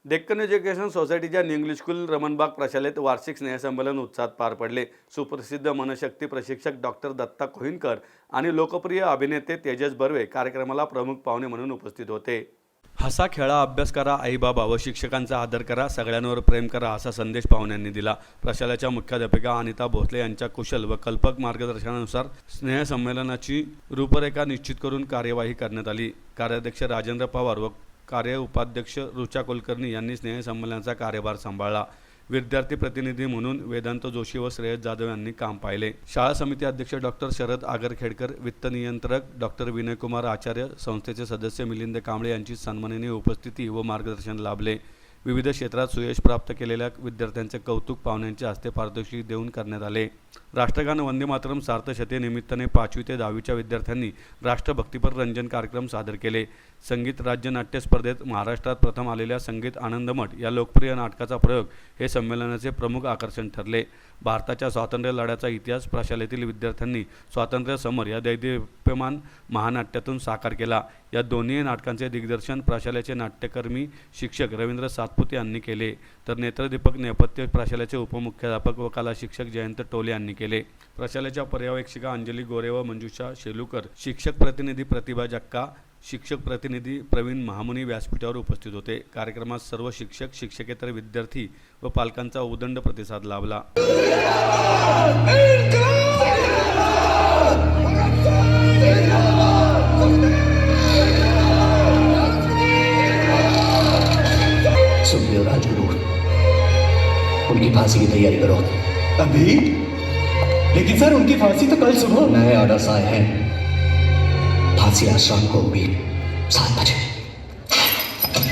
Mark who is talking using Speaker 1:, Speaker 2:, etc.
Speaker 1: Deccan education सोसायटीच्या new English school Ramanbag प्रशालेत वार्षिक स्नेहसंमेलन उत्साहात पार पडले। सुप्रसिद्ध मनशक्ती प्रशिक्षक डॉक्टर दत्ता कोहिनकर आणि लोकप्रिय अभिनेते तेजस बर्वे कार्यक्रमाला प्रमुख पाहुणे म्हणून उपस्थित होते। हसा खेळा अभ्यास करा, आई बाबा व शिक्षकांचा आदर करा, सगळ्यांवर प्रेम करा असा संदेश पाहुण्यांनी दिला। प्रशालेच्या मुख्याध्यापिका अनिता भोसले यांच्या कुशल व कल्पक मार्गदर्शनानुसार स्नेहसंमेलनाची रूपरेखा निश्चित करून कार्यवाही करण्यात आली। कार्याध्यक्ष राजेंद्र पवार व कार्य उपाध्यक्ष रुचा कुलकर्णी यांनी स्नेहसंमेलनाचा कार्यभार सांभाळला। विद्यार्थी प्रतिनिधी म्हणून वेदांत जोशी व श्रेयस जाधव यांनी काम पाहिले। शाळा समिती अध्यक्ष डॉक्टर शरद आगरखेडकर, वित्त नियंत्रक डॉक्टर विनयकुमार आचार्य, संस्थेचे सदस्य मिलिंद कांबळे यांची सन्माननीय उपस्थिती व मार्गदर्शन लाभले। विविध क्षेत्रात सुयश प्राप्त केलेल्या विद्यार्थ्यांचे कौतुक पाहुण्यांच्या हस्ते पारितोषिक देऊन करण्यात आले। राष्ट्रगान वंदे मातरम सार्थशते निमित्ताने 5वी ते 10वीच्या विद्यार्थ्यांनी राष्ट्रभक्तीपर रंजन कार्यक्रम सादर केले। संगीत राज्य नाट्य स्पर्धेत महाराष्ट्रात प्रथम आलेल्या संगीत आनंदमठ या लोकप्रिय नाटकाचा प्रयोग हे संमेलनाचे प्रमुख आकर्षण ठरले। भारताच्या स्वातंत्र्य लढ्याचा इतिहास प्रशालेतील विद्यार्थ्यांनी स्वातंत्र्य समर या दैदिप्यमान महानाट्यातून साकार केला। या दोन्ही नाटकांचे दिग्दर्शन प्रशालेचे नाट्यकर्मी शिक्षक रवींद्र सातपुते यांनी केले, तर नेत्रदीपक नेपथ्य प्रशालेचे उपमुख्याध्यापक व कला शिक्षक जयंत टोले यांनी केले। प्रशालेच्या पर्यवेक्षिका अंजली गोरे व मंजुषा शेलुकर, शिक्षक प्रतिनिधी प्रतिभा जक्का, शिक्षक प्रतिनिधी प्रवीण महामुनी व्यासपीठावर उपस्थित होते। कार्यक्रमात सर्व शिक्षक, शिक्षकेतर विद्यार्थी व पालकांचा उदंड प्रतिसाद लाभला।
Speaker 2: सुखदेव राजगुरु, उनकी फांसी की तैयारी करो।
Speaker 3: अभी? लेकिन सर उनकी फांसी तो कल सुबह।
Speaker 2: नए ऑर्डर्स आए हैं। फांसी आज शाम को होगी 7 बजे।